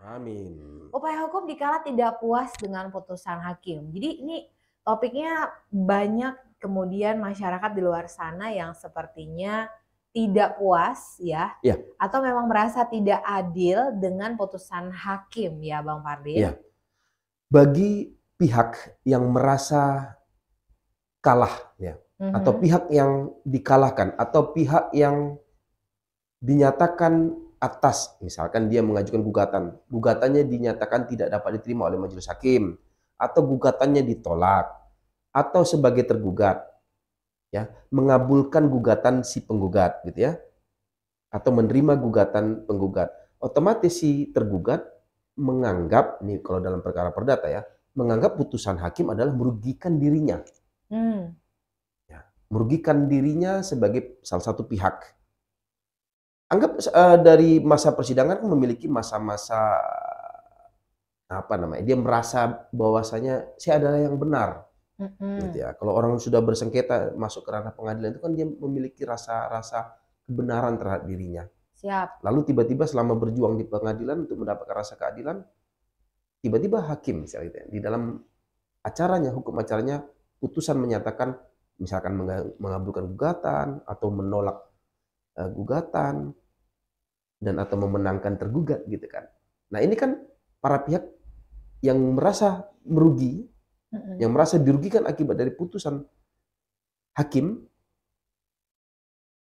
Amin. Upaya hukum dikala tidak puas dengan putusan hakim. Jadi ini topiknya banyak kemudian masyarakat di luar sana yang sepertinya tidak puas ya, Iya, atau memang merasa tidak adil dengan putusan hakim ya Bang Fardil? iya. Bagi pihak yang merasa kalah ya, atau Mhm. pihak yang dikalahkan, atau pihak yang dinyatakan atas, misalkan dia mengajukan gugatan, gugatannya dinyatakan tidak dapat diterima oleh majelis hakim, atau gugatannya ditolak, atau sebagai tergugat, ya, mengabulkan gugatan si penggugat, gitu ya, atau menerima gugatan penggugat. Otomatis si tergugat menganggap, ini kalau dalam perkara perdata ya, menganggap putusan hakim adalah merugikan dirinya. Hmm. Ya, merugikan dirinya sebagai salah satu pihak. Anggap dari masa persidangan kan memiliki masa-masa apa namanya? Dia merasa bahwasanya saya adalah yang benar, gitu Mhm. ya. Kalau orang sudah bersengketa masuk ke ranah pengadilan itu kan dia memiliki rasa-rasa kebenaran terhadap dirinya. Siap. Lalu tiba-tiba selama berjuang di pengadilan untuk mendapatkan rasa keadilan, tiba-tiba hakim misalnya gitu ya, di dalam acaranya, hukum acaranya, putusan menyatakan misalkan mengabulkan gugatan atau menolak gugatan dan atau memenangkan tergugat gitu kan. Nah ini kan para pihak yang merasa merugi, Mhm. yang merasa dirugikan akibat dari putusan hakim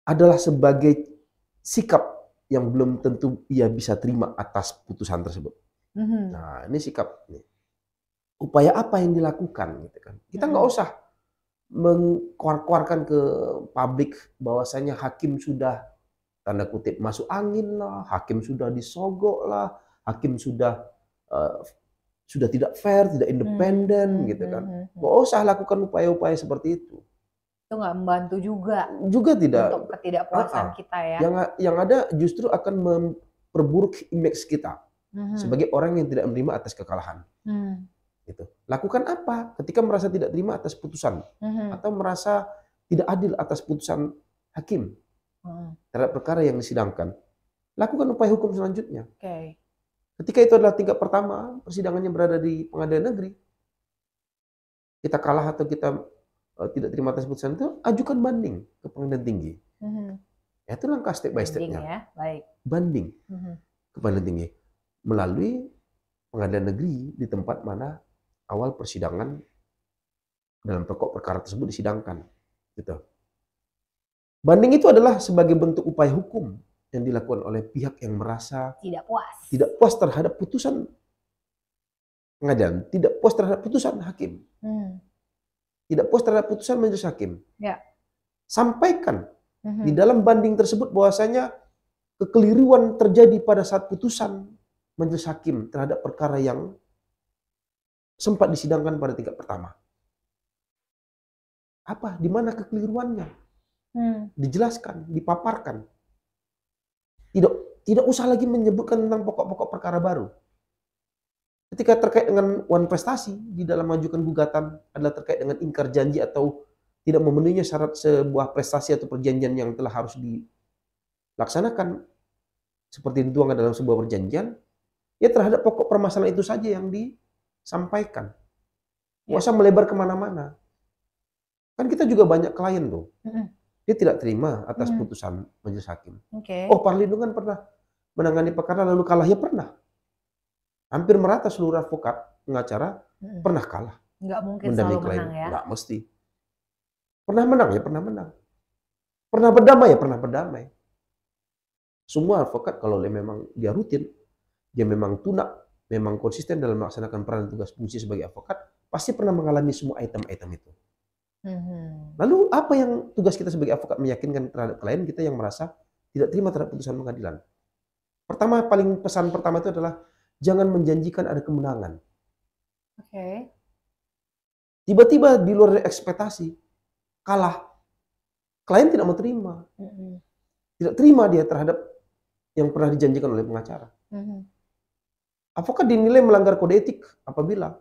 adalah sebagai sikap yang belum tentu ia bisa terima atas putusan tersebut. Mhm. Nah ini sikap nih. Upaya apa yang dilakukan gitu kan. Kita nggak Mhm. usah mengkuar-kuarkan ke publik bahwasanya hakim sudah tanda kutip masuk angin lah, hakim sudah disogok lah, hakim sudah uh, sudah tidak fair, tidak Mhm. independen Mhm. gitu kan. Mhm. Mhm. Nggak usah lakukan upaya-upaya seperti itu. Itu nggak membantu juga Juga tidak. untuk ketidakpuasan Uh-uh. kita ya. Yang ada justru akan memperburuk image kita Mhm. sebagai orang yang tidak menerima atas kekalahan. Hmm. Gitu. Lakukan apa ketika merasa tidak terima atas putusan Mhm. atau merasa tidak adil atas putusan hakim Mhm. terhadap perkara yang disidangkan? Lakukan upaya hukum selanjutnya. Oke. Ketika itu adalah tingkat pertama, persidangannya berada di pengadilan negeri, kita kalah atau kita tidak terima atas putusan itu, ajukan banding ke pengadilan tinggi. Mhm. Ya, itu langkah step by Banding stepnya. ya, baik. Banding Mhm. ke pengadilan tinggi melalui pengadilan negeri di tempat mana awal persidangan dalam pokok perkara tersebut disidangkan. Gitu. Banding itu adalah sebagai bentuk upaya hukum yang dilakukan oleh pihak yang merasa Tidak puas. tidak puas terhadap putusan pengadilan, tidak puas terhadap putusan hakim, Hmm. tidak puas terhadap putusan majelis hakim. Ya. Sampaikan di Mhm. dalam banding tersebut bahwasanya kekeliruan terjadi pada saat putusan majelis hakim terhadap perkara yang sempat disidangkan pada tingkat pertama. Apa? Di mana kekeliruannya? Hmm. Dijelaskan, dipaparkan. Tidak usah lagi menyebutkan tentang pokok-pokok perkara baru. Ketika terkait dengan wan prestasi di dalam mengajukan gugatan adalah terkait dengan ingkar janji atau tidak memenuhi syarat sebuah prestasi atau perjanjian yang telah harus dilaksanakan seperti dituangkan dalam sebuah perjanjian, ya terhadap pokok permasalahan itu saja yang disampaikan. Nggak Ya. usah melebar kemana-mana. Kan kita juga banyak klien tuh, Mhm. dia tidak terima atas Mhm. putusan majelis hakim. Oke. Oh, perlindungan pernah menangani perkara lalu kalah, ya pernah. Hampir merata seluruh advokat pengacara Mhm. pernah kalah Nggak mungkin selalu mendampingi klien, menang ya. nggak mesti. Pernah menang ya pernah menang. Pernah berdamai ya pernah berdamai. Semua advokat kalau memang dia rutin, dia memang tunak, memang konsisten dalam melaksanakan peran tugas fungsi sebagai advokat, pasti pernah mengalami semua item-item itu. Mhm. Lalu apa yang tugas kita sebagai advokat meyakinkan terhadap klien kita yang merasa tidak terima terhadap putusan pengadilan? Pertama, pesan pertama itu adalah jangan menjanjikan ada kemenangan. Oke. Tiba-tiba di luar dari ekspektasi, kalah. Klien tidak mau terima. Mhm. Tidak terima dia terhadap yang pernah dijanjikan oleh pengacara. Mhm. Advokat dinilai melanggar kode etik apabila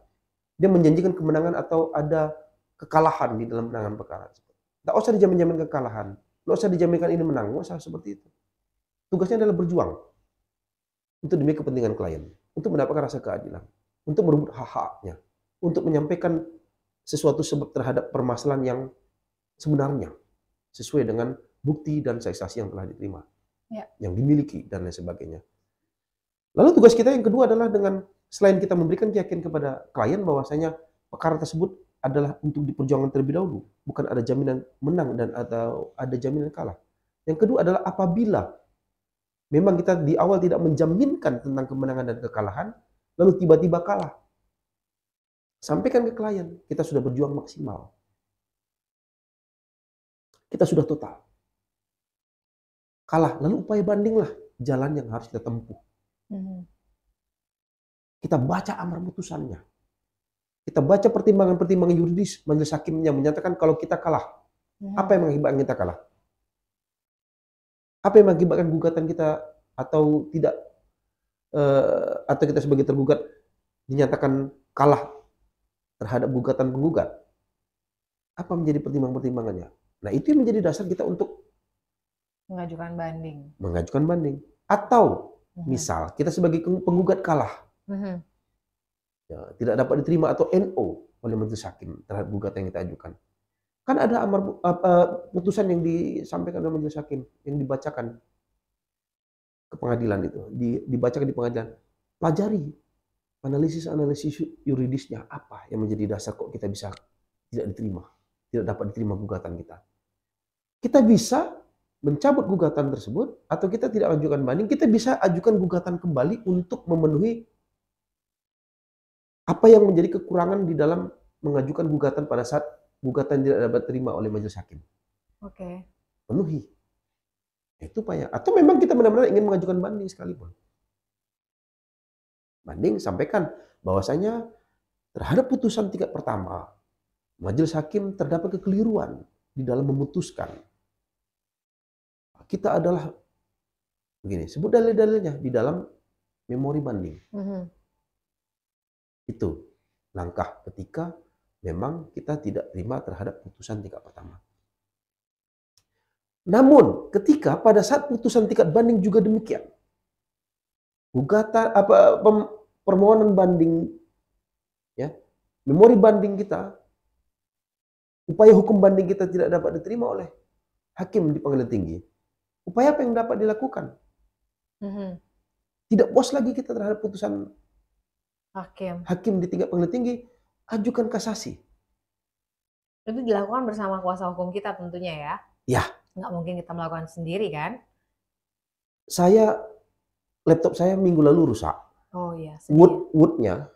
dia menjanjikan kemenangan atau ada kekalahan di dalam penanganan perkara. Tidak usah dijamin-jamin kekalahan. Tidak usah dijaminkan ini menang. Tidak usah seperti itu. Tugasnya adalah berjuang untuk demi kepentingan klien. untuk mendapatkan rasa keadilan, untuk merebut hak-haknya, untuk menyampaikan sesuatu sebab terhadap permasalahan yang sebenarnya sesuai dengan bukti dan saksi yang telah diterima, yang dimiliki dan lain sebagainya. Lalu tugas kita yang kedua adalah dengan selain kita memberikan keyakinan kepada klien bahwasanya perkara tersebut adalah untuk diperjuangkan terlebih dahulu, bukan ada jaminan menang dan atau ada jaminan kalah. Yang kedua adalah apabila memang kita di awal tidak menjaminkan tentang kemenangan dan kekalahan, lalu tiba-tiba kalah, sampaikan ke klien, kita sudah berjuang maksimal. Kita sudah total. Kalah, lalu upaya bandinglah jalan yang harus kita tempuh. Kita baca amar putusannya. Kita baca pertimbangan-pertimbangan yuridis majelis hakimnya menyatakan kalau kita kalah. Apa yang mengakibatkan kita kalah? Apa yang mengakibatkan gugatan kita atau tidak atau kita sebagai tergugat dinyatakan kalah terhadap gugatan penggugat? Apa menjadi pertimbangan-pertimbangannya? Nah, itu yang menjadi dasar kita untuk mengajukan banding. Mengajukan banding. Atau misal kita sebagai penggugat kalah. Ya, tidak dapat diterima atau NO oleh majelis hakim terhadap gugatan yang kita ajukan. Kan ada putusan yang disampaikan oleh majelis hakim yang dibacakan ke pengadilan itu, dibacakan di pengadilan. Pelajari analisis yuridisnya apa yang menjadi dasar kok kita bisa tidak diterima, tidak dapat diterima gugatan kita. Kita bisa mencabut gugatan tersebut atau kita tidak ajukan banding, kita bisa ajukan gugatan kembali untuk memenuhi apa yang menjadi kekurangan di dalam mengajukan gugatan pada saat gugatan tidak dapat terima oleh majelis hakim. Oke. Penuhi. Itu upaya. Atau memang kita benar-benar ingin mengajukan banding sekalipun. Banding sampaikan bahwasanya terhadap putusan tingkat pertama, majelis hakim terdapat kekeliruan di dalam memutuskan. Kita adalah begini, sebut dalil-dalilnya di dalam memori banding. Itu langkah ketika memang kita tidak terima terhadap putusan tingkat pertama. Namun ketika pada saat putusan tingkat banding juga demikian, gugatan permohonan banding, ya, memori banding kita, upaya hukum banding kita tidak dapat diterima oleh hakim di pengadilan tinggi, upaya apa yang dapat dilakukan? Tidak puas lagi kita terhadap putusan hakim di tingkat pengadilan tinggi, ajukan kasasi. Itu dilakukan bersama kuasa hukum kita tentunya ya? Ya. Nggak mungkin kita melakukan sendiri kan? Laptop saya minggu lalu rusak. Oh iya. Word-nya,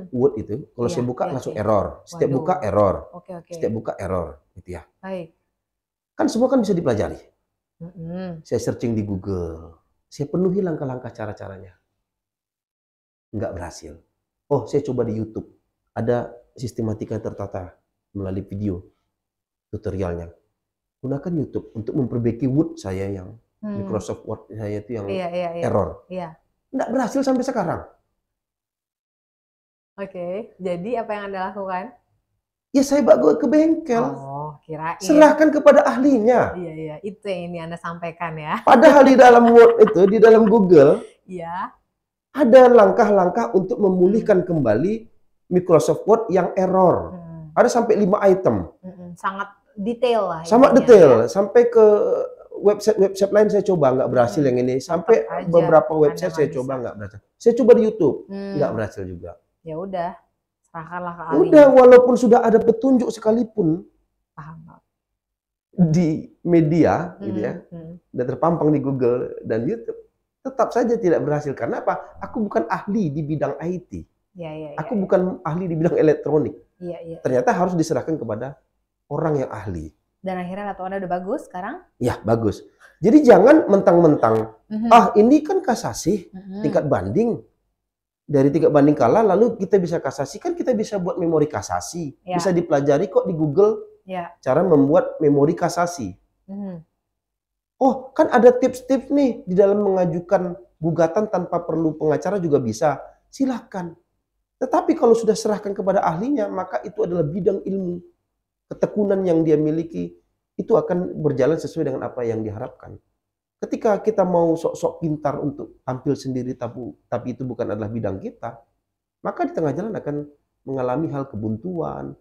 Word itu, kalau saya buka langsung error. Setiap buka error. Setiap buka error, gitu ya. Baik. Kan semua kan bisa dipelajari. Saya searching di Google. Saya penuhi langkah-langkah cara-caranya. Nggak berhasil. Oh, saya coba di YouTube. Ada sistematika tertata melalui video tutorialnya. Gunakan YouTube untuk memperbaiki Word saya yang Microsoft Word saya itu yang error. Nggak berhasil sampai sekarang. Oke, jadi apa yang Anda lakukan? Ya saya bawa ke bengkel. Oh, kirain. Serahkan kepada ahlinya. Iya, itu yang ini Anda sampaikan ya. Padahal di dalam Word itu, di dalam Google, ada langkah-langkah untuk memulihkan kembali Microsoft Word yang error. Ada sampai 5 item. Sangat detail lah. Sangat detail. Ya. Sampai ke website lain saya coba nggak berhasil yang ini. Sampai beberapa website saya coba nggak berhasil. Saya coba di YouTube nggak berhasil juga. Ya udah, serahkanlah ke ahli. Udah, walaupun sudah ada petunjuk sekalipun di media, gitu ya, dan terpampang di Google dan YouTube, tetap saja tidak berhasil. Karena apa? Aku bukan ahli di bidang IT. Aku bukan ahli di bidang elektronik. Ternyata harus diserahkan kepada orang yang ahli. Dan akhirnya laptop Anda udah bagus sekarang? Ya, bagus. Jadi jangan mentang-mentang, ini kan kasasi, tingkat banding. Dari tingkat banding kalah, lalu kita bisa kasasi. Kan kita bisa buat memori kasasi. Bisa dipelajari kok di Google cara membuat memori kasasi. Oh, kan ada tips-tips nih di dalam mengajukan gugatan tanpa perlu pengacara juga bisa. Silahkan. Tetapi kalau sudah serahkan kepada ahlinya, maka itu adalah bidang ilmu. Ketekunan yang dia miliki itu akan berjalan sesuai dengan apa yang diharapkan. Ketika kita mau sok-sok pintar untuk tampil sendiri tapi itu bukan adalah bidang kita, maka di tengah jalan akan mengalami hal kebuntuan,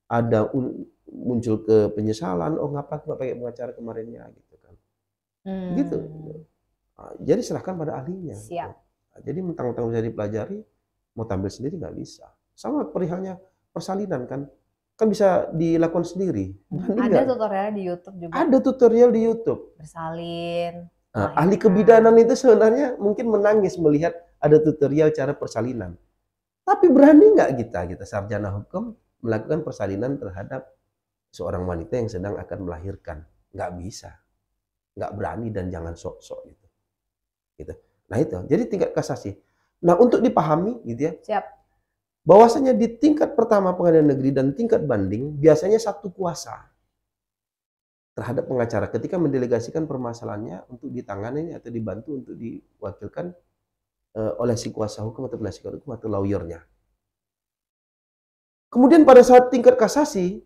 ada muncul ke penyesalan, "Oh ngapa aku nggak pakai pengacara kemarinnya?" Gitu kan. Gitu. Hmm, Jadi serahkan pada ahlinya gitu. siap. Jadi mentang-mentang bisa dipelajari, mau tampil sendiri nggak bisa. Sama perihalnya persalinan kan, kan bisa dilakukan sendiri, banding Ada nggak? tutorialnya di YouTube juga, Ada tutorial di YouTube. bersalin, Ahli melahirkan. kebidanan itu sebenarnya mungkin menangis melihat ada tutorial cara persalinan. Tapi berani nggak kita sarjana hukum melakukan persalinan terhadap seorang wanita yang sedang akan melahirkan? Nggak bisa, nggak berani dan jangan sok-sok gitu. Gitu. Nah itu, jadi tingkat kasasi. Nah untuk dipahami gitu ya, Siap. bahwasanya di tingkat pertama pengadilan negeri dan tingkat banding biasanya satu kuasa terhadap pengacara ketika mendelegasikan permasalahannya untuk ditangani atau dibantu untuk diwakilkan oleh si kuasa hukum atau penasihat hukum atau lawyernya. Kemudian pada saat tingkat kasasi,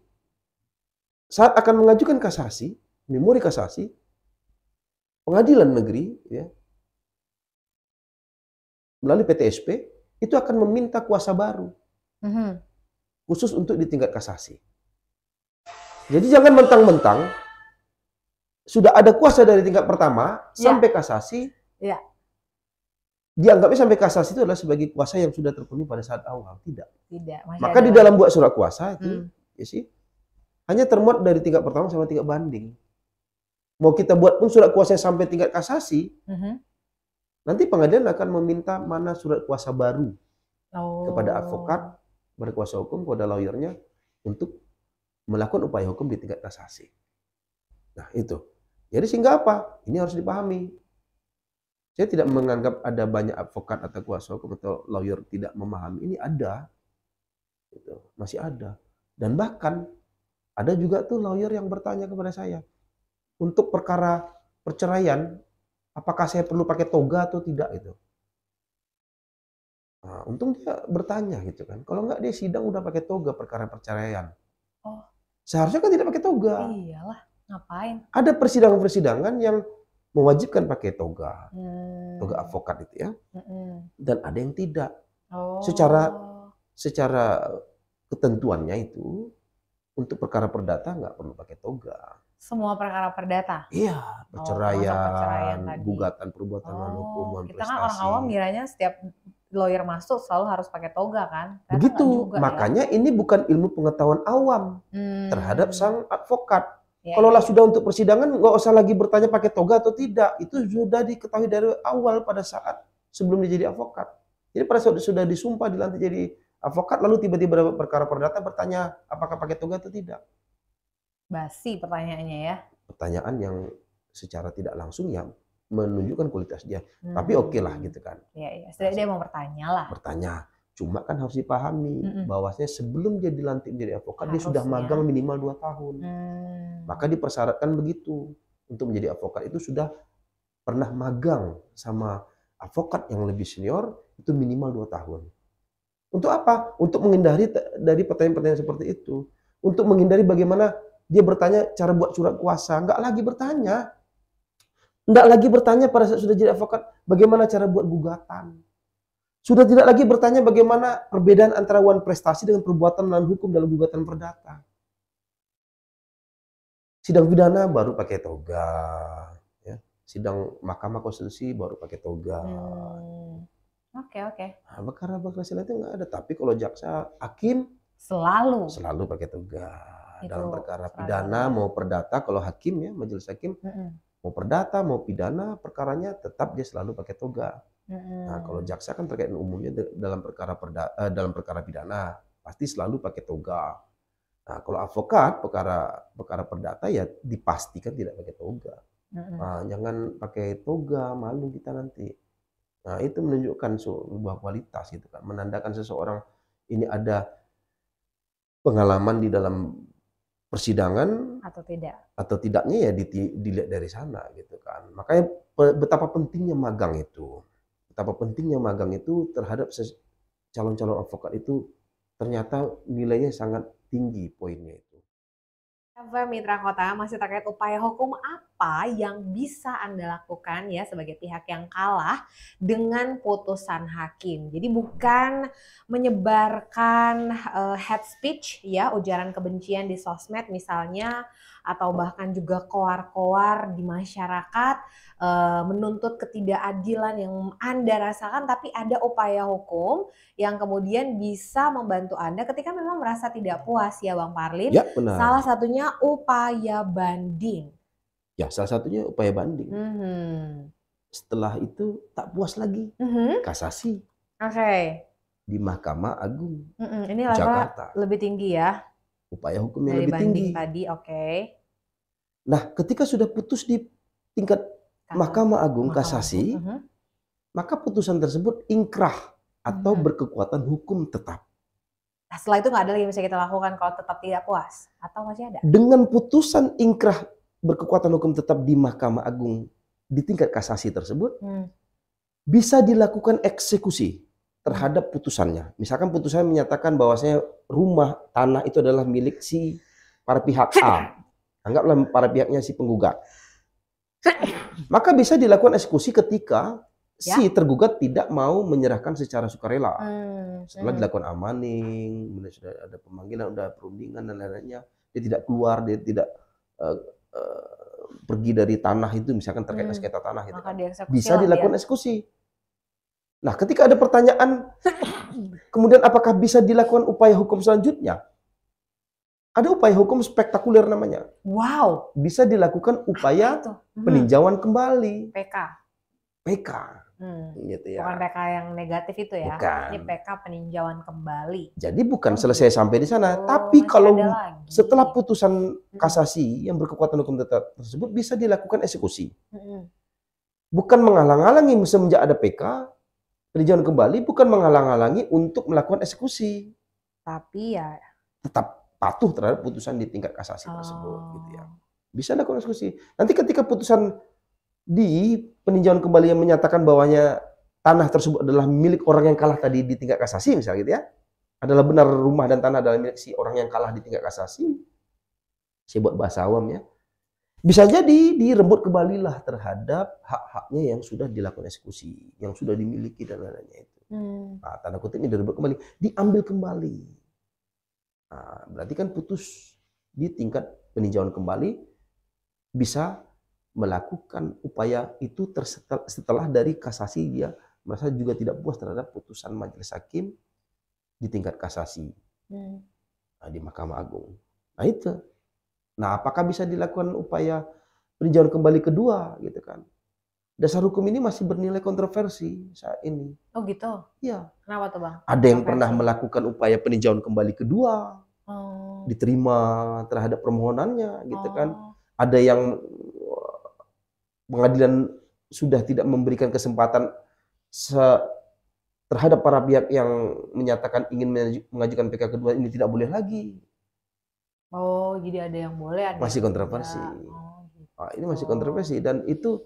saat akan mengajukan kasasi, memori kasasi, pengadilan negeri ya, melalui PTSP itu akan meminta kuasa baru Mhm. khusus untuk di tingkat kasasi. Jadi jangan mentang-mentang sudah ada kuasa dari tingkat pertama Ya, sampai kasasi, ya, dianggapnya sampai kasasi itu adalah sebagai kuasa yang sudah terpenuhi pada saat awal. Tidak. tidak, masih Maka ada di lagi. dalam buat surat kuasa itu, Hmm. ya sih, hanya termuat dari tingkat pertama sama tingkat banding. Mau kita buat pun surat kuasa sampai tingkat kasasi, Mhm. nanti pengadilan akan meminta mana surat kuasa baru kepada advokat, Oh, kepada kuasa hukum, kepada lawyernya untuk melakukan upaya hukum di tingkat kasasi. Nah itu. Jadi sehingga apa? Ini harus dipahami. Saya tidak menganggap ada banyak advokat atau kuasa hukum atau lawyer tidak memahami. Ini ada, gitu. Masih ada. Dan bahkan ada juga tuh lawyer yang bertanya kepada saya, untuk perkara perceraian, apakah saya perlu pakai toga atau tidak itu? Nah, untung dia bertanya gitu kan. Kalau nggak dia sidang udah pakai toga perkara perceraian. oh, Seharusnya kan tidak pakai toga. iyalah, ngapain? Ada persidangan-persidangan yang mewajibkan pakai toga, toga Hmm. advokat itu ya, Mm-mm. dan ada yang tidak. Secara Oh, secara ketentuannya itu untuk perkara perdata nggak perlu pakai toga. semua perkara perdata. Iya, Oh, termasuk perceraian perceraian, tadi. gugatan perbuatan melawan hukum, Oh, hubungan kita kan orang awam prestasi. ngiranya setiap lawyer masuk selalu harus pakai toga kan? Ternyata nggak Begitu, juga ya. makanya ini bukan ilmu pengetahuan awam terhadap Hmm. sang advokat. Ya, Kalau ya, lah ya. sudah untuk persidangan, nggak usah lagi bertanya pakai toga atau tidak. Itu sudah diketahui dari awal pada saat sebelum dia jadi advokat. Jadi pada saat sudah disumpah dilantik jadi advokat, lalu tiba-tiba dapat perkara perdata bertanya apakah pakai toga atau tidak. Basi pertanyaannya ya. Pertanyaan yang secara tidak langsung ya menunjukkan kualitas dia. Tapi oke lah gitu kan. Iya, iya. Setidaknya dia mau bertanya lah. Bertanya. Cuma kan harus dipahami Mm-mm. bahwasanya sebelum dia dilantik menjadi advokat, dia sudah Harusnya. magang minimal 2 tahun. Hmm. Maka dipersyaratkan begitu. Untuk menjadi advokat itu sudah pernah magang sama advokat yang lebih senior itu minimal 2 tahun. Untuk apa? Untuk menghindari dari pertanyaan-pertanyaan seperti itu. Untuk menghindari bagaimana dia bertanya cara buat surat kuasa. Nggak lagi bertanya. Nggak lagi bertanya pada saat sudah jadi advokat bagaimana cara buat gugatan. Sudah tidak lagi bertanya bagaimana perbedaan antara wan prestasi dengan perbuatan melawan hukum dalam gugatan perdata. Sidang pidana baru pakai toga, ya. Sidang Mahkamah Konstitusi baru pakai toga. Oke, oke. Nah, perkara-perkara itu nggak ada. Tapi kalau jaksa, hakim selalu pakai toga. Dalam Itu perkara pidana seragamnya. mau perdata, kalau hakim ya majelis hakim Mm-mm. mau perdata mau pidana perkaranya tetap dia selalu pakai toga. Mm-mm. Nah, kalau jaksa kan terkait umumnya dalam perkara pidana pasti selalu pakai toga. Nah, kalau advokat perkara perdata ya dipastikan tidak pakai toga. Mm-mm. Nah, jangan pakai toga, malu kita nanti. Nah, itu menunjukkan sebuah kualitas gitu kan, menandakan seseorang ini ada pengalaman di dalam persidangan atau tidaknya ya dilihat dari sana gitu kan. Makanya betapa pentingnya magang itu. Betapa pentingnya magang itu terhadap calon-calon advokat itu ternyata nilainya sangat tinggi poinnya itu. FM Mitra Kota masih terkait upaya hukum apa yang bisa Anda lakukan ya sebagai pihak yang kalah dengan putusan hakim. Jadi bukan menyebarkan hate speech ya, ujaran kebencian di sosmed misalnya, atau bahkan juga koar-koar di masyarakat, menuntut ketidakadilan yang Anda rasakan, tapi ada upaya hukum yang kemudian bisa membantu Anda ketika memang merasa tidak puas ya Bang Parlin. Ya, benar. Salah satunya upaya banding. Ya, salah satunya upaya banding. Setelah itu tak puas lagi, kasasi Oke. di Mahkamah Agung Ini level Jakarta. lebih tinggi ya Upaya hukum yang dari lebih tinggi. banding tadi, oke. Nah, ketika sudah putus di tingkat Mahkamah Agung kasasi, maka putusan tersebut ingkrah atau berkekuatan hukum tetap. Nah, setelah itu nggak ada lagi yang bisa kita lakukan kalau tetap tidak puas? Atau masih ada? Dengan putusan ingkrah berkekuatan hukum tetap di Mahkamah Agung di tingkat kasasi tersebut, bisa dilakukan eksekusi terhadap putusannya. Misalkan putusannya menyatakan bahwasanya rumah tanah itu adalah milik si para pihak A. Anggaplah para pihaknya si penggugat. Maka bisa dilakukan eksekusi ketika si tergugat tidak mau menyerahkan secara sukarela. Setelah dilakukan amaning, sudah ada pemanggilan, sudah perundingan dan lain-lainnya, dia tidak keluar, dia tidak pergi dari tanah itu, misalkan terkait sengketa tanah gitu kan. Bisa dilakukan eksekusi. Nah, ketika ada pertanyaan, kemudian apakah bisa dilakukan upaya hukum selanjutnya? Ada upaya hukum spektakuler namanya. Wow. Bisa dilakukan upaya peninjauan kembali. PK. Gitu ya. Bukan PK yang negatif itu ya. Bukan. Ini PK peninjauan kembali. Jadi bukan selesai sampai di sana. Tapi kalau setelah putusan kasasi yang berkekuatan hukum tetap tersebut bisa dilakukan eksekusi. Bukan menghalang-halangi semenjak ada PK, peninjauan kembali bukan menghalang-halangi untuk melakukan eksekusi. Tapi ya tetap patuh terhadap putusan di tingkat kasasi tersebut gitu ya. Bisa dilakukan eksekusi. Nanti ketika putusan di peninjauan kembali yang menyatakan bahwanya tanah tersebut adalah milik orang yang kalah tadi di tingkat kasasi misalnya gitu ya. Adalah benar rumah dan tanah adalah milik si orang yang kalah di tingkat kasasi. Saya buat bahasa awam ya. Bisa jadi dirembut kembalilah terhadap hak-haknya yang sudah dilakukan eksekusi, yang sudah dimiliki dan lain-lainnya itu. Nah, tanda kutip ini dirembut kembali, diambil kembali. Nah, berarti kan putus di tingkat peninjauan kembali bisa melakukan upaya itu setelah dari kasasi dia merasa juga tidak puas terhadap putusan majelis hakim di tingkat kasasi di Mahkamah Agung. Nah itu. Nah apakah bisa dilakukan upaya peninjauan kembali kedua gitu kan? Dasar hukum ini masih bernilai kontroversi saat ini. Oh gitu? Iya. Kenapa tuh Bang? Ada yang pernah melakukan upaya peninjauan kembali kedua, diterima terhadap permohonannya, gitu kan? Ada yang pengadilan sudah tidak memberikan kesempatan terhadap para pihak yang menyatakan ingin mengajukan PK kedua ini tidak boleh lagi. Oh, jadi ada yang boleh, ada masih yang kontroversi. Gitu. Nah, ini masih kontroversi dan itu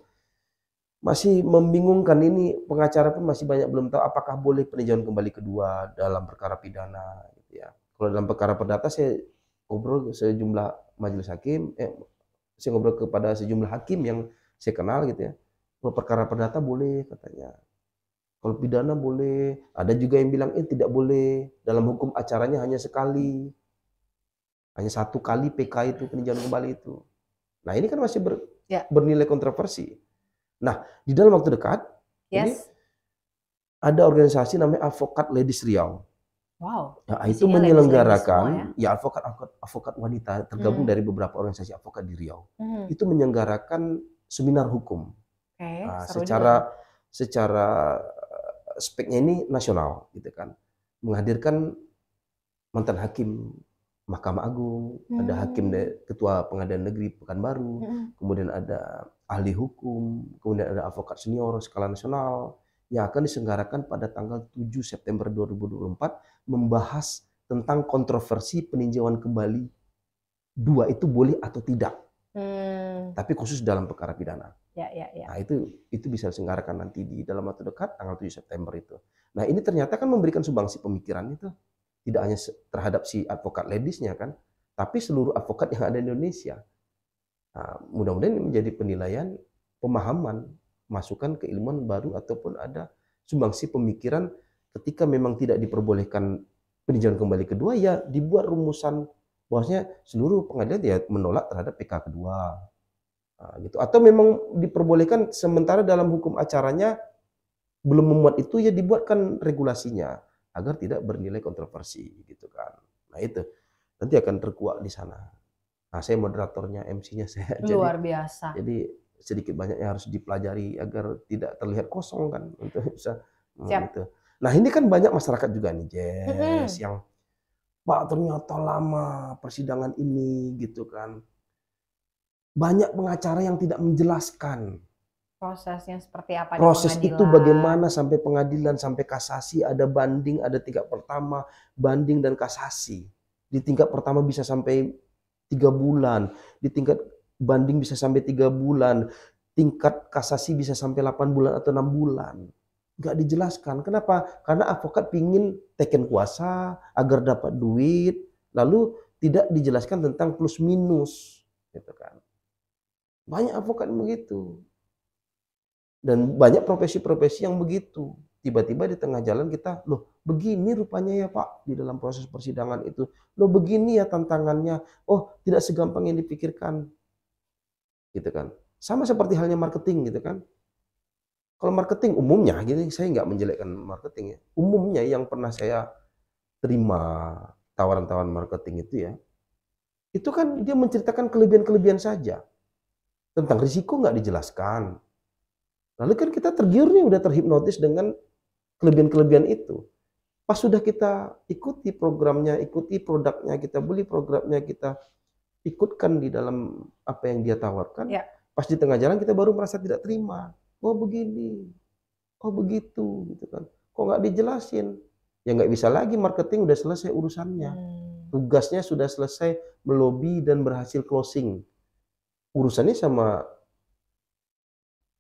masih membingungkan. Ini pengacara pun masih banyak belum tahu apakah boleh peninjauan kembali kedua dalam perkara pidana gitu ya. Kalau dalam perkara perdata saya ngobrol sejumlah majelis hakim, saya ngobrol kepada sejumlah hakim yang saya kenal gitu ya. Kalau perkara perdata boleh katanya. Kalau pidana boleh. Ada juga yang bilang tidak boleh. Dalam hukum acaranya hanya sekali. Hanya satu kali PK itu peninjauan kembali itu. Nah ini kan masih bernilai kontroversi. Nah di dalam waktu dekat ini ada organisasi namanya Advokat Ladies Riau. Wow. Nah, itu menyelenggarakan advokat wanita tergabung dari beberapa organisasi advokat di Riau. Itu menyelenggarakan seminar hukum. Nah, secara speknya ini nasional gitu kan. Menghadirkan mantan hakim Mahkamah Agung, ada hakim ketua pengadilan negeri Pekanbaru, kemudian ada ahli hukum, kemudian ada advokat senior skala nasional yang akan diselenggarakan pada tanggal 7 September 2024 membahas tentang kontroversi peninjauan kembali dua itu boleh atau tidak. Tapi khusus dalam perkara pidana. Nah itu bisa diselenggarakan nanti di dalam waktu dekat tanggal 7 September itu. Nah ini ternyata kan memberikan sumbangsi pemikiran itu. Tidak hanya terhadap si advokat ladiesnya kan, tapi seluruh advokat yang ada di Indonesia. Nah, mudah-mudahan ini menjadi penilaian, pemahaman, masukan keilmuan baru ataupun ada sumbangsi pemikiran ketika memang tidak diperbolehkan peninjauan kembali kedua, ya dibuat rumusan bahwasanya seluruh pengadilan ya menolak terhadap PK kedua. Nah, gitu. Atau memang diperbolehkan sementara dalam hukum acaranya belum memuat itu, ya dibuatkan regulasinya agar tidak bernilai kontroversi gitu kan. Nah itu nanti akan terkuak di sana. Nah saya moderatornya, MC-nya saya. Luar biasa. Jadi sedikit banyaknya harus dipelajari agar tidak terlihat kosong kan untuk bisa gitu. Nah ini kan banyak masyarakat juga nih Jess yang Pak ternyata lama persidangan ini gitu kan. Banyak pengacara yang tidak menjelaskan prosesnya seperti apa, proses itu bagaimana sampai pengadilan, sampai kasasi, ada banding, ada tingkat pertama, banding dan kasasi. Di tingkat pertama bisa sampai 3 bulan, di tingkat banding bisa sampai 3 bulan, tingkat kasasi bisa sampai 8 bulan atau 6 bulan. Nggak dijelaskan. Kenapa? Karena advokat pingin teken kuasa agar dapat duit, lalu tidak dijelaskan tentang plus minus, gitu kan. Banyak advokat begitu. Dan banyak profesi-profesi yang begitu. Tiba-tiba di tengah jalan kita, loh begini rupanya ya Pak di dalam proses persidangan itu. Loh begini ya tantangannya. Oh tidak segampang yang dipikirkan. Gitu kan. Sama seperti halnya marketing gitu kan. Kalau marketing umumnya, gini saya nggak menjelekkan marketing ya. Umumnya yang pernah saya terima tawaran-tawaran marketing itu ya. Itu kan dia menceritakan kelebihan-kelebihan saja. Tentang risiko nggak dijelaskan. Lalu kan kita tergiur nih, udah terhipnotis dengan kelebihan-kelebihan itu. Pas sudah kita ikuti programnya, ikuti produknya, kita beli programnya, kita ikutkan di dalam apa yang dia tawarkan. Ya. Pas di tengah jalan kita baru merasa tidak terima. Oh begini, oh begitu, gitu kan. Kok nggak dijelasin? Ya nggak bisa lagi, marketing udah selesai urusannya. Tugasnya sudah selesai melobi dan berhasil closing. Urusannya sama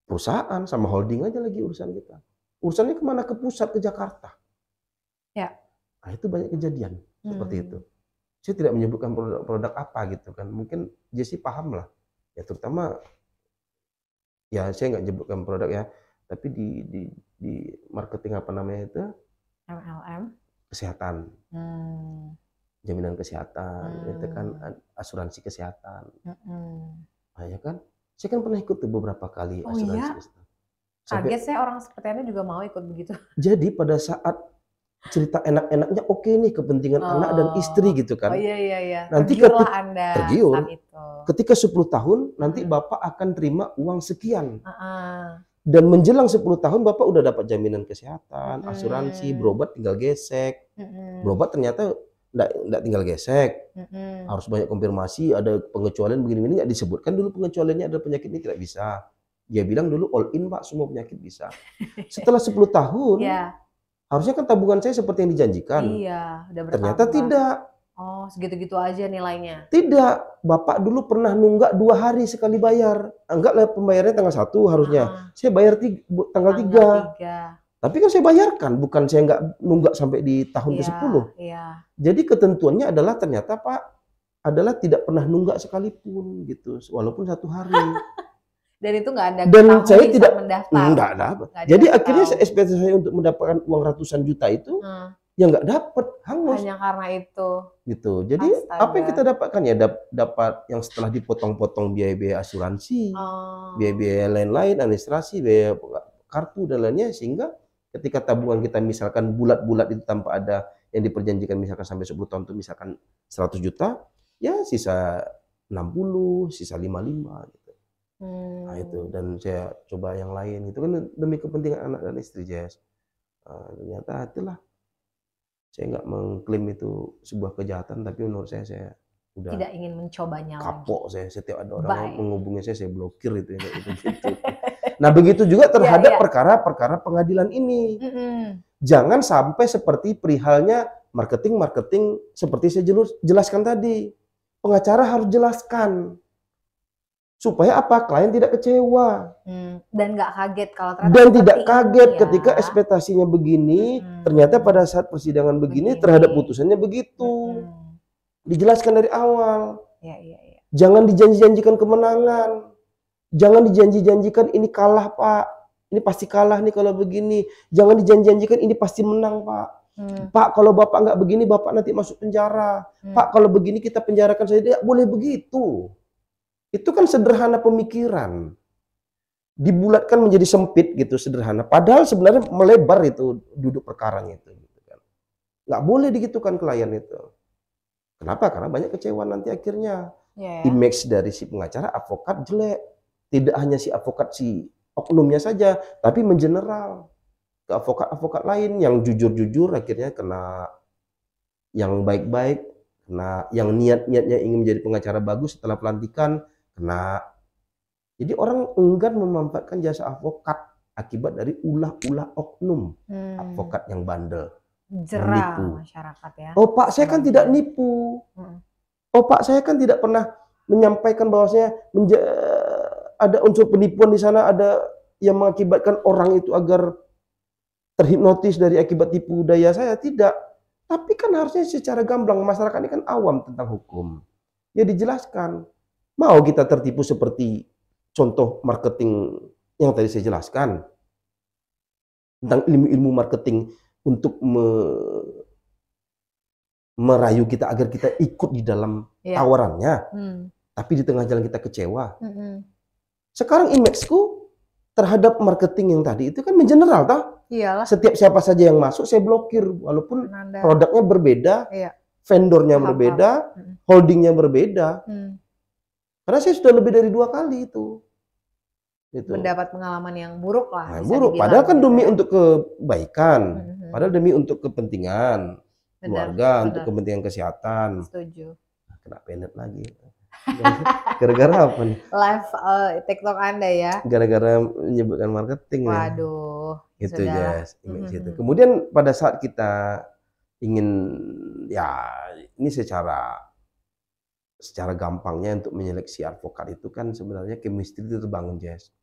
perusahaan, sama holding aja lagi urusan kita. Urusannya kemana? Ke pusat, ke Jakarta. Ya. Nah itu banyak kejadian seperti itu. Saya tidak menyebutkan produk-produk apa gitu kan. Mungkin Jesse paham lah. Ya terutama, ya saya nggak menyebutkan produk ya. Tapi di marketing apa namanya itu? MLM. Kesehatan. Jaminan kesehatan. Itu kan asuransi kesehatan. Nah ya kan. Saya kan pernah ikut tuh beberapa kali asuransi kesehatan. Kaget saya, orang seperti Anda juga mau ikut begitu. Jadi pada saat cerita enak-enaknya oke nih kepentingan anak dan istri gitu kan. Oh iya. Nanti tergiurlah Anda tergiur. saat itu. Ketika 10 tahun nanti Bapak akan terima uang sekian. Dan menjelang 10 tahun Bapak udah dapat jaminan kesehatan, asuransi, berobat tinggal gesek. Berobat ternyata enggak tinggal gesek. Harus banyak konfirmasi, ada pengecualian begini-begini, nggak disebutkan dulu pengecualiannya, ada penyakit ini tidak bisa. Dia bilang dulu all in Pak, semua penyakit bisa. Setelah 10 tahun, harusnya kan tabungan saya seperti yang dijanjikan. Iya, udah bertambah. Ternyata tidak. Oh, segitu-gitu aja nilainya. Tidak, Bapak dulu pernah nunggak 2 hari sekali bayar. Enggak, pembayarannya tanggal 1 harusnya. Saya bayar tanggal 3. Tapi kan saya bayarkan, bukan saya nggak nunggak sampai di tahun ke-10. Jadi ketentuannya adalah ternyata Pak adalah tidak pernah nunggak sekalipun gitu, walaupun 1 hari. Dan itu nggak ada. Dan saya tidak mendaftar. Nggak dapat. Jadi akhirnya ekspektasi saya untuk mendapatkan uang ratusan juta itu ya nggak dapat, hangus. Hanya karena itu. Gitu. Jadi apa yang kita dapatkan ya dapat yang setelah dipotong-potong biaya-biaya asuransi, biaya-biaya lain-lain, administrasi, biaya kartu dan lainnya, sehingga ketika tabungan kita misalkan bulat-bulat itu tanpa ada yang diperjanjikan misalkan sampai 10 tahun itu misalkan 100 juta, ya sisa 60, sisa 55 gitu. Nah itu, dan saya coba yang lain itu kan demi kepentingan anak dan istri, Jess. Ternyata itulah, saya nggak mengklaim itu sebuah kejahatan, tapi menurut saya udah tidak ingin mencobanya kapok lagi. Saya setiap ada orang menghubungi saya blokir itu gitu. Nah begitu juga terhadap perkara-perkara pengadilan ini. Jangan sampai seperti perihalnya marketing seperti saya jelaskan tadi. Pengacara harus jelaskan supaya apa? Klien tidak kecewa. Dan nggak kaget kalau ternyata. Dan tidak kaget ketika ekspektasinya begini, ternyata pada saat persidangan begini terhadap putusannya begitu. Dijelaskan dari awal. Iya, iya, iya. Jangan dijanji-janjikan kemenangan. Jangan dijanji-janjikan ini kalah, Pak. Ini pasti kalah nih kalau begini. Jangan dijanji-janjikan ini pasti menang, Pak. Pak, kalau Bapak nggak begini, Bapak nanti masuk penjara. Pak, kalau begini kita penjarakan saja. Tidak boleh begitu. Itu kan sederhana pemikiran. Dibulatkan menjadi sempit gitu, sederhana. Padahal sebenarnya melebar itu duduk perkaranya itu. Gitu kan. Nggak boleh digitukan klien itu. Kenapa? Karena banyak kecewa nanti akhirnya. Image dari si pengacara, advokat jelek. Tidak hanya si advokat, si oknumnya saja, tapi mengeneral ke advokat-advokat lain yang jujur-jujur akhirnya kena, yang baik-baik kena, yang niat-niatnya ingin menjadi pengacara bagus setelah pelantikan kena. Jadi orang enggan memanfaatkan jasa advokat akibat dari ulah-ulah oknum advokat yang bandel. Jerah masyarakat ya. Oh Pak, saya kan tidak nipu. Oh Pak, saya kan tidak pernah menyampaikan bahwasanya ada unsur penipuan di sana, ada yang mengakibatkan orang itu agar terhipnotis dari akibat tipu daya saya. Tidak. Tapi kan harusnya secara gamblang, masyarakat ini kan awam tentang hukum. Ya dijelaskan. Mau kita tertipu seperti contoh marketing yang tadi saya jelaskan. Tentang ilmu-ilmu marketing untuk merayu kita agar kita ikut di dalam tawarannya. Tapi di tengah jalan kita kecewa. Sekarang imageku terhadap marketing yang tadi itu kan mengeneral, toh? Iyalah. Setiap siapa saja yang masuk saya blokir, walaupun produknya berbeda, vendornya berbeda, holdingnya berbeda. Karena saya sudah lebih dari 2 kali itu. Mendapat pengalaman yang buruk lah. Nah, buruk. Padahal kan demi untuk kebaikan, padahal demi untuk kepentingan keluarga, untuk kepentingan kesehatan. Setuju. Kena penet lagi. Gara-gara apa nih? Live TikTok Anda ya? Gara-gara menyebutkan marketing. Waduh. Itu ya, itu. Kemudian pada saat kita ingin, ya ini secara gampangnya untuk menyeleksi advokat itu kan sebenarnya chemistry itu terbangun, Jess.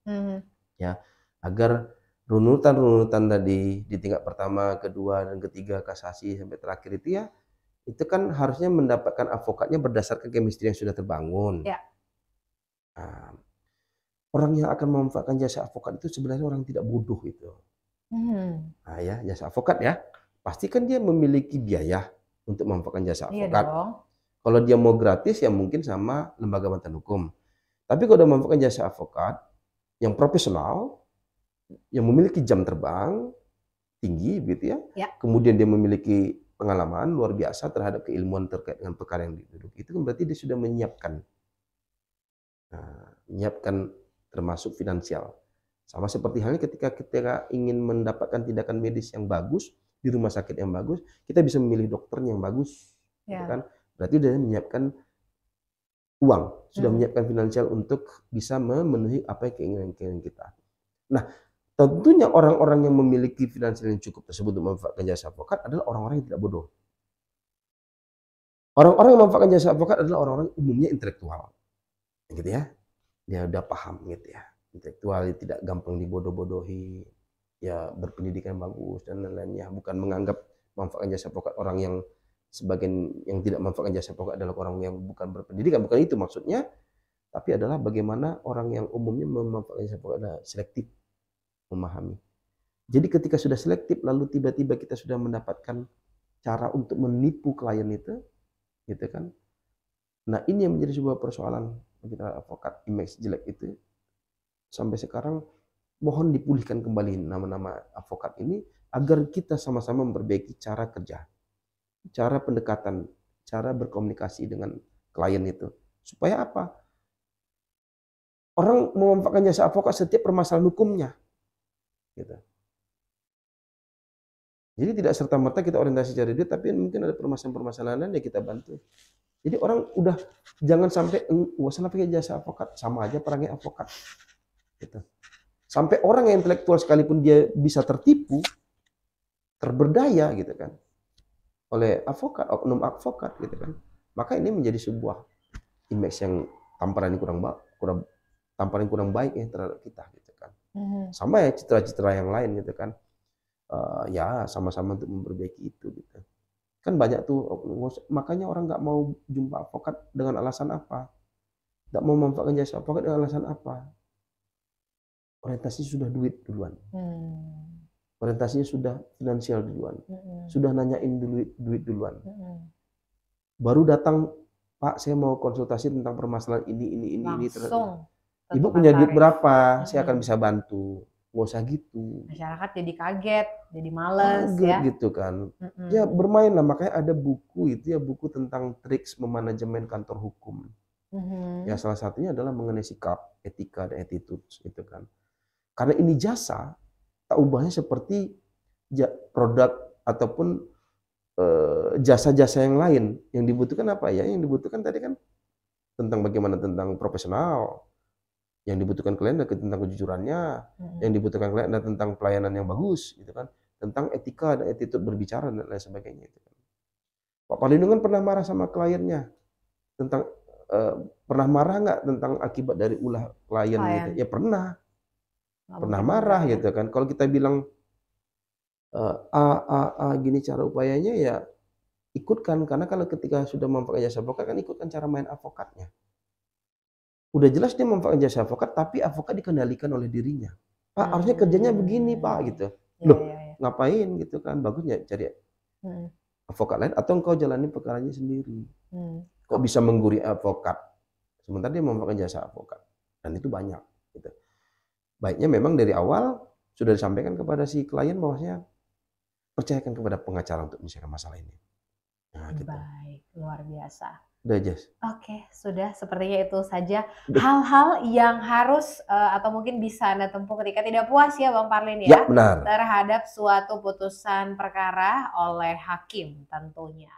Ya, agar runutan-runutan tadi di tingkat pertama, kedua, dan ketiga, kasasi sampai terakhir itu ya, itu kan harusnya mendapatkan advokatnya berdasarkan chemistry yang sudah terbangun. Nah, orang yang akan memanfaatkan jasa advokat itu sebenarnya orang tidak bodoh itu. Nah ya, jasa advokat ya, pasti kan dia memiliki biaya untuk memanfaatkan jasa advokat. Kalau dia mau gratis ya mungkin sama lembaga bantuan hukum. Tapi kalau dia memanfaatkan jasa advokat yang profesional, yang memiliki jam terbang tinggi gitu ya, kemudian dia memiliki pengalaman luar biasa terhadap keilmuan terkait dengan perkara yang diduduk, itu kan berarti dia sudah menyiapkan. Menyiapkan termasuk finansial. Sama seperti halnya ketika kita ingin mendapatkan tindakan medis yang bagus di rumah sakit yang bagus, kita bisa memilih dokter yang bagus, gitu kan? Berarti sudah menyiapkan uang, sudah menyiapkan finansial untuk bisa memenuhi apa yang keinginan kita. Nah, tentunya orang-orang yang memiliki finansial yang cukup tersebut untuk memanfaatkan jasa advokat adalah orang-orang yang tidak bodoh. Orang-orang yang memanfaatkan jasa advokat adalah orang-orang umumnya intelektual, gitu ya. Dia udah paham gitu ya, intelektual, tidak gampang dibodoh-bodohi, ya berpendidikan bagus dan lain-lainnya. Bukan menganggap memanfaatkan jasa advokat orang yang sebagian yang tidak memanfaatkan jasa advokat adalah orang yang bukan berpendidikan, bukan itu maksudnya. Tapi adalah bagaimana orang yang umumnya memanfaatkan jasa advokat adalah selektif memahami. Jadi ketika sudah selektif lalu tiba-tiba kita sudah mendapatkan cara untuk menipu klien itu, gitu kan? Nah ini yang menjadi sebuah persoalan bagi advokat, image jelek itu. Sampai sekarang mohon dipulihkan kembali nama-nama advokat ini agar kita sama-sama memperbaiki cara kerja, cara pendekatan, cara berkomunikasi dengan klien itu. Supaya apa? Orang memanfaatkan jasa advokat setiap permasalahan hukumnya. Gitu. Jadi tidak serta-merta kita orientasi cari duit, tapi mungkin ada permasalahan-permasalahan yang kita bantu. Jadi orang udah jangan sampai usah pakai jasa advokat, sama aja perangnya advokat. Gitu. Sampai orang yang intelektual sekalipun dia bisa tertipu, terberdaya gitu kan, oleh advokat, oknum advokat gitu kan. Maka ini menjadi sebuah image yang tamparan kurang baik ya terhadap kita gitu kan. Sama ya citra-citra yang lain gitu kan. Ya sama-sama untuk memperbaiki itu gitu. Kan kan banyak tuh, makanya orang nggak mau jumpa advokat dengan alasan apa? Nggak mau memanfaatkan jasa advokat dengan alasan apa? Orientasi sudah duit duluan. Orientasinya sudah finansial duluan. Sudah nanyain duit duluan. Baru datang, Pak, saya mau konsultasi tentang permasalahan ini. Langsung. Ibu punya duit berapa? Saya akan bisa bantu. Nggak usah gitu. Masyarakat jadi kaget, jadi males ya. Gitu kan. Ya bermain lah, makanya ada buku itu ya, buku tentang triks memanajemen kantor hukum. Ya salah satunya adalah mengenai sikap, etika, dan attitude gitu kan. Karena ini jasa, tak ubahnya seperti produk ataupun jasa-jasa yang lain. Yang dibutuhkan apa ya? Yang dibutuhkan tadi kan tentang bagaimana tentang profesional. Yang dibutuhkan klien adalah tentang kejujurannya. Yang dibutuhkan klien adalah tentang pelayanan yang bagus, gitu kan. Tentang etika dan attitude berbicara dan lain sebagainya. Gitu kan. Pak Parlino kan pernah marah sama kliennya tentang pernah marah nggak tentang akibat dari ulah klien gitu? Ya pernah marah gitu kan. Kalau kita bilang gini cara upayanya, ya ikutkan, karena kalau ketika sudah memanfaatkan jasa advokat kan ikutkan cara main advokatnya. Udah jelas dia memanfaatkan jasa advokat, tapi advokat dikendalikan oleh dirinya. Pak, harusnya kerjanya begini, Pak, gitu. Loh, ngapain gitu kan? Bagusnya cari advokat lain atau engkau jalani perkaranya sendiri. Kok bisa menggurui advokat sementara dia memanfaatkan jasa advokat? Dan itu banyak gitu. Baiknya memang dari awal sudah disampaikan kepada si klien bahwasanya percayakan kepada pengacara untuk menyelesaikan masalah ini. Nah, gitu. Baik, luar biasa. Udah, Jess. Oke, sudah, sepertinya itu saja hal-hal yang harus atau mungkin bisa Anda tempuh ketika tidak puas ya Bang Parlin ya, benar, terhadap suatu putusan perkara oleh hakim tentunya.